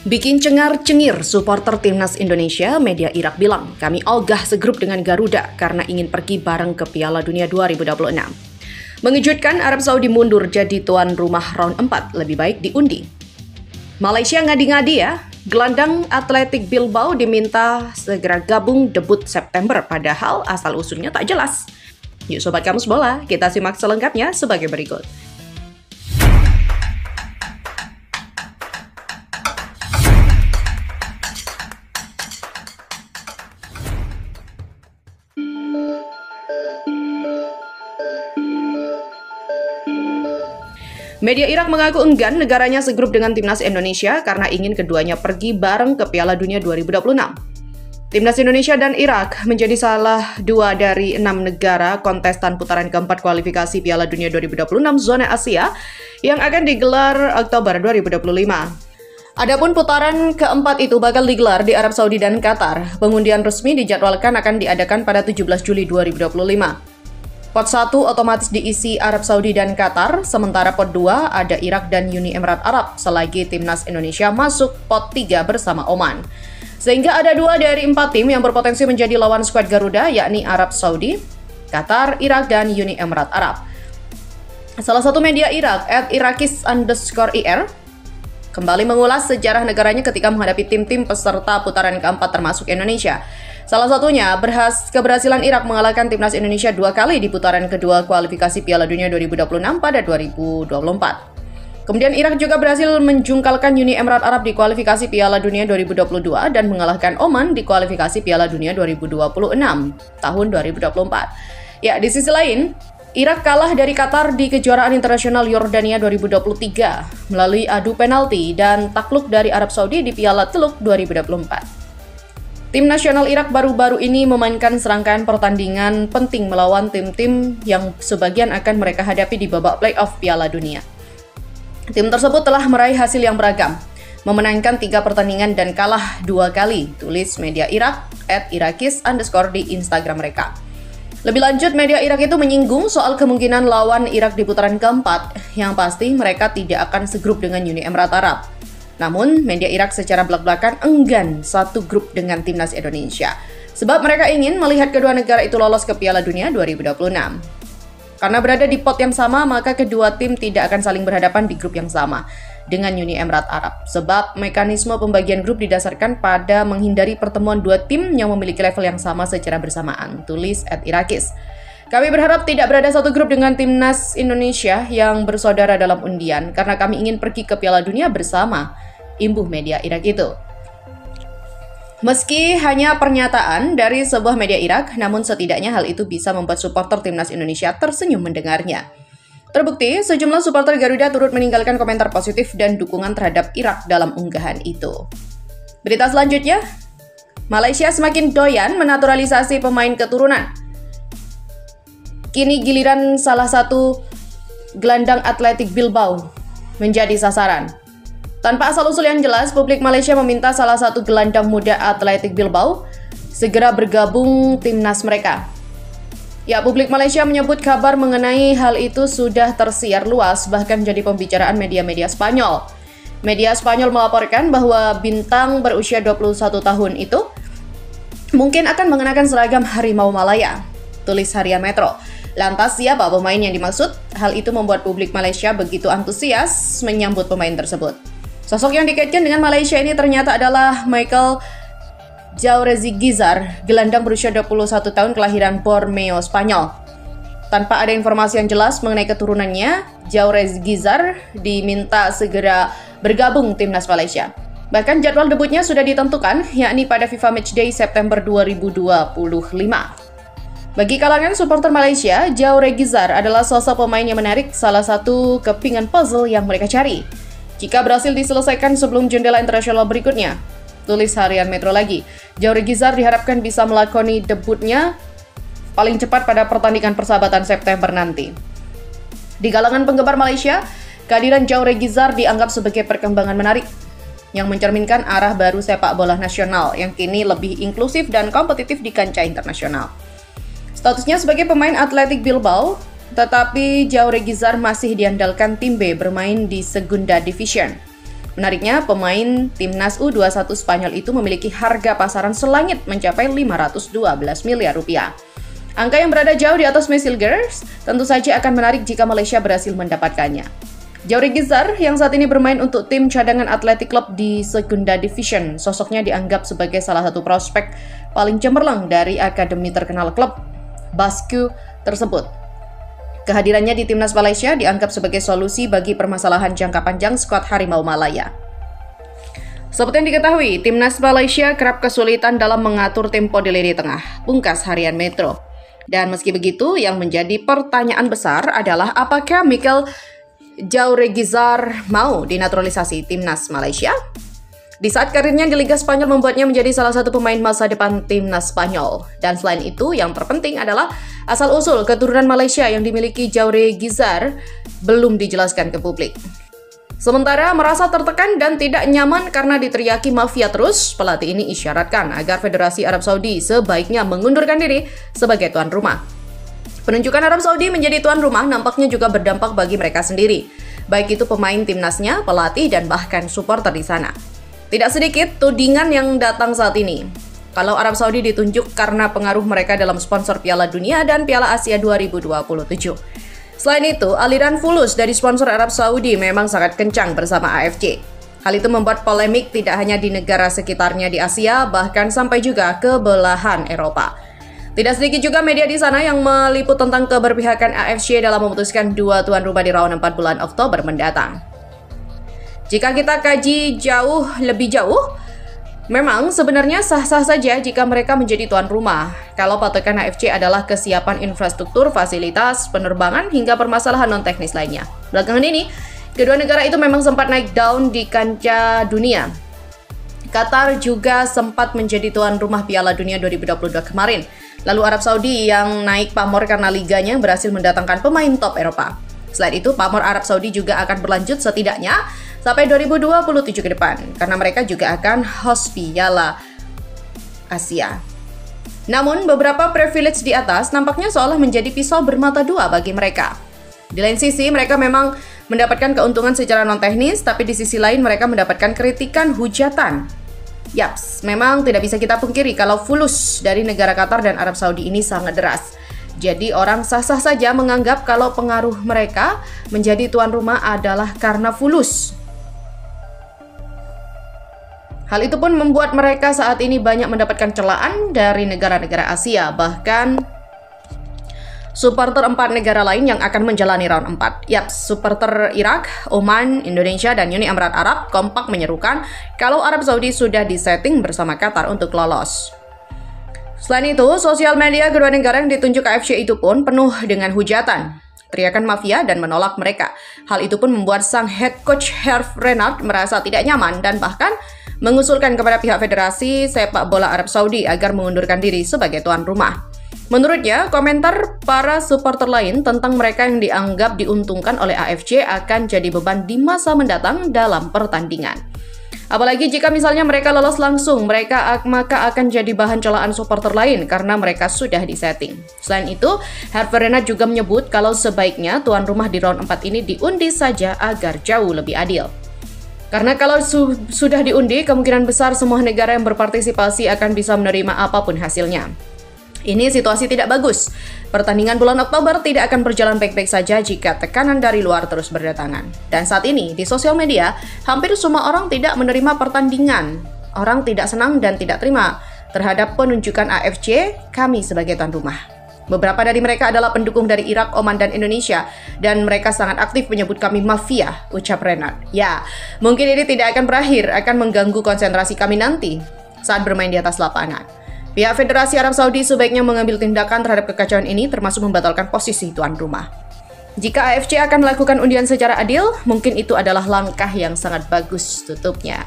Bikin cengar-cengir supporter timnas Indonesia, media Irak bilang, kami ogah segrup dengan Garuda karena ingin pergi bareng ke Piala Dunia 2026. Mengejutkan, Arab Saudi mundur jadi tuan rumah round 4, lebih baik diundi. Malaysia ngadi-ngadi ya, gelandang Athletic Bilbao diminta segera gabung debut September, padahal asal-usulnya tak jelas. Yuk Sobat Kamus Bola, kita simak selengkapnya sebagai berikut. Media Irak mengaku enggan negaranya segrup dengan timnas Indonesia karena ingin keduanya pergi bareng ke Piala Dunia 2026. Timnas Indonesia dan Irak menjadi salah dua dari 6 negara kontestan putaran keempat kualifikasi Piala Dunia 2026 zona Asia yang akan digelar Oktober 2025. Adapun putaran keempat itu bakal digelar di Arab Saudi dan Qatar. Pengundian resmi dijadwalkan akan diadakan pada 17 Juli 2025. Pot 1 otomatis diisi Arab Saudi dan Qatar, sementara pot 2 ada Irak dan Uni Emirat Arab, selagi timnas Indonesia masuk pot 3 bersama Oman. Sehingga ada 2 dari 4 tim yang berpotensi menjadi lawan skuad Garuda, yakni Arab Saudi, Qatar, Irak, dan Uni Emirat Arab. Salah satu media Irak, @irakis_ir, kembali mengulas sejarah negaranya ketika menghadapi tim-tim peserta putaran keempat termasuk Indonesia. Salah satunya, keberhasilan Irak mengalahkan timnas Indonesia 2 kali di putaran kedua kualifikasi Piala Dunia 2026 pada 2024. Kemudian Irak juga berhasil menjungkalkan Uni Emirat Arab di kualifikasi Piala Dunia 2022 dan mengalahkan Oman di kualifikasi Piala Dunia 2026 tahun 2024. Ya, di sisi lain, Irak kalah dari Qatar di kejuaraan internasional Yordania 2023 melalui adu penalti dan takluk dari Arab Saudi di Piala Teluk 2024. Tim nasional Irak baru-baru ini memainkan serangkaian pertandingan penting melawan tim-tim yang sebagian akan mereka hadapi di babak playoff Piala Dunia. Tim tersebut telah meraih hasil yang beragam, memenangkan 3 pertandingan dan kalah 2 kali, tulis media Irak @irakis_ di Instagram mereka. Lebih lanjut, media Irak itu menyinggung soal kemungkinan lawan Irak di putaran keempat, yang pasti mereka tidak akan segrup dengan Uni Emirat Arab. Namun, media Irak secara belak-belakan enggan satu grup dengan timnas Indonesia, sebab mereka ingin melihat kedua negara itu lolos ke Piala Dunia 2026. Karena berada di pot yang sama, maka kedua tim tidak akan saling berhadapan di grup yang sama dengan Uni Emirat Arab, sebab mekanisme pembagian grup didasarkan pada menghindari pertemuan 2 tim yang memiliki level yang sama secara bersamaan, tulis @irakis. Kami berharap tidak berada satu grup dengan timnas Indonesia yang bersaudara dalam undian, karena kami ingin pergi ke Piala Dunia bersama, imbuh media Irak itu. Meski hanya pernyataan dari sebuah media Irak, namun setidaknya hal itu bisa membuat supporter timnas Indonesia tersenyum mendengarnya. Terbukti, sejumlah supporter Garuda turut meninggalkan komentar positif dan dukungan terhadap Irak dalam unggahan itu. Berita selanjutnya, Malaysia semakin doyan menaturalisasi pemain keturunan. Kini giliran salah satu gelandang Athletic Bilbao menjadi sasaran. Tanpa asal-usul yang jelas, publik Malaysia meminta salah satu gelandang muda Athletic Bilbao segera bergabung timnas mereka. Ya, publik Malaysia menyebut kabar mengenai hal itu sudah tersiar luas, bahkan jadi pembicaraan media-media Spanyol. Media Spanyol melaporkan bahwa bintang berusia 21 tahun itu mungkin akan mengenakan seragam Harimau Malaya, tulis Harian Metro. Lantas siapa pemain yang dimaksud? Hal itu membuat publik Malaysia begitu antusias menyambut pemain tersebut. Sosok yang dikaitkan dengan Malaysia ini ternyata adalah Michael Jauregizar, gelandang berusia 21 tahun kelahiran Borneo, Spanyol. Tanpa ada informasi yang jelas mengenai keturunannya, Jauregizar diminta segera bergabung timnas Malaysia. Bahkan jadwal debutnya sudah ditentukan, yakni pada FIFA Matchday September 2025. Bagi kalangan supporter Malaysia, Jauregizar adalah sosok pemain yang menarik, salah satu kepingan puzzle yang mereka cari. Jika berhasil diselesaikan sebelum jendela internasional berikutnya, tulis Harian Metro lagi, Jauregizar diharapkan bisa melakoni debutnya paling cepat pada pertandingan persahabatan September nanti. Di kalangan penggemar Malaysia, kehadiran Jauregizar dianggap sebagai perkembangan menarik yang mencerminkan arah baru sepak bola nasional yang kini lebih inklusif dan kompetitif di kancah internasional. Statusnya sebagai pemain Athletic Bilbao, tetapi Jauregizar masih diandalkan tim B bermain di Segunda Division. Menariknya, pemain timnas U21 Spanyol itu memiliki harga pasaran selangit mencapai 512 miliar rupiah. Angka yang berada jauh di atas Messi Girls tentu saja akan menarik jika Malaysia berhasil mendapatkannya. Jauhre Gizar yang saat ini bermain untuk tim cadangan Athletic Club di Segunda Division, sosoknya dianggap sebagai salah satu prospek paling cemerlang dari akademi terkenal klub Basque tersebut. Kehadirannya di timnas Malaysia dianggap sebagai solusi bagi permasalahan jangka panjang skuad Harimau Malaya. Seperti yang diketahui, timnas Malaysia kerap kesulitan dalam mengatur tempo di lini tengah, pungkas harian Metro. Dan meski begitu, yang menjadi pertanyaan besar adalah apakah Mikel Jauhre Gizar mau dinaturalisasi timnas Malaysia? Di saat karirnya di Liga Spanyol membuatnya menjadi salah satu pemain masa depan timnas Spanyol. Dan selain itu, yang terpenting adalah asal-usul keturunan Malaysia yang dimiliki Jauhre Gizar belum dijelaskan ke publik. Sementara merasa tertekan dan tidak nyaman karena diteriaki mafia terus, pelatih ini isyaratkan agar Federasi Arab Saudi sebaiknya mengundurkan diri sebagai tuan rumah. Penunjukan Arab Saudi menjadi tuan rumah nampaknya juga berdampak bagi mereka sendiri, baik itu pemain timnasnya, pelatih, dan bahkan supporter di sana. Tidak sedikit tudingan yang datang saat ini. Kalau Arab Saudi ditunjuk karena pengaruh mereka dalam sponsor Piala Dunia dan Piala Asia 2027. Selain itu, aliran fulus dari sponsor Arab Saudi memang sangat kencang bersama AFC. Hal itu membuat polemik tidak hanya di negara sekitarnya di Asia, bahkan sampai juga ke belahan Eropa. Tidak sedikit juga media di sana yang meliput tentang keberpihakan AFC dalam memutuskan dua tuan rumah di round 4 bulan Oktober mendatang. Jika kita kaji lebih jauh, memang sebenarnya sah-sah saja jika mereka menjadi tuan rumah. Kalau patokan AFC adalah kesiapan infrastruktur, fasilitas, penerbangan, hingga permasalahan non-teknis lainnya. Belakangan ini, kedua negara itu memang sempat naik daun di kancah dunia. Qatar juga sempat menjadi tuan rumah Piala Dunia 2022 kemarin. Lalu Arab Saudi yang naik pamor karena liganya berhasil mendatangkan pemain top Eropa. Selain itu, pamor Arab Saudi juga akan berlanjut setidaknya sampai 2027 ke depan, karena mereka juga akan host Piala Asia. Namun, beberapa privilege di atas nampaknya seolah menjadi pisau bermata dua bagi mereka. Di lain sisi, mereka memang mendapatkan keuntungan secara non-teknis, tapi di sisi lain mereka mendapatkan kritikan hujatan. Yaps, memang tidak bisa kita pungkiri kalau fulus dari negara Qatar dan Arab Saudi ini sangat deras. Jadi orang sah-sah saja menganggap kalau pengaruh mereka menjadi tuan rumah adalah karena fulus. Hal itu pun membuat mereka saat ini banyak mendapatkan celaan dari negara-negara Asia, bahkan supporter 4 negara lain yang akan menjalani round 4. Supporter Irak, Oman, Indonesia, dan Uni Emirat Arab kompak menyerukan kalau Arab Saudi sudah disetting bersama Qatar untuk lolos. Selain itu, sosial media kedua negara yang ditunjuk AFC itu pun penuh dengan hujatan, teriakan mafia, dan menolak mereka. Hal itu pun membuat sang head coach Herve Renard merasa tidak nyaman dan bahkan mengusulkan kepada pihak Federasi Sepak Bola Arab Saudi agar mengundurkan diri sebagai tuan rumah. Menurutnya, komentar para supporter lain tentang mereka yang dianggap diuntungkan oleh AFC akan jadi beban di masa mendatang dalam pertandingan. Apalagi jika misalnya mereka lolos langsung, maka akan jadi bahan celaan supporter lain karena mereka sudah disetting. Selain itu, Herve Renard juga menyebut kalau sebaiknya tuan rumah di round 4 ini diundi saja agar jauh lebih adil. Karena kalau sudah diundi, kemungkinan besar semua negara yang berpartisipasi akan bisa menerima apapun hasilnya. Ini situasi tidak bagus. Pertandingan bulan Oktober tidak akan berjalan baik-baik saja jika tekanan dari luar terus berdatangan. Dan saat ini, di sosial media, hampir semua orang tidak menerima pertandingan. Orang tidak senang dan tidak terima terhadap penunjukan AFC kami sebagai tuan rumah. Beberapa dari mereka adalah pendukung dari Irak, Oman, dan Indonesia, dan mereka sangat aktif menyebut kami mafia, ucap Renard. Ya, mungkin ini tidak akan berakhir, akan mengganggu konsentrasi kami nanti saat bermain di atas lapangan. Pihak Federasi Arab Saudi sebaiknya mengambil tindakan terhadap kekacauan ini, termasuk membatalkan posisi tuan rumah. Jika AFC akan melakukan undian secara adil, mungkin itu adalah langkah yang sangat bagus tutupnya.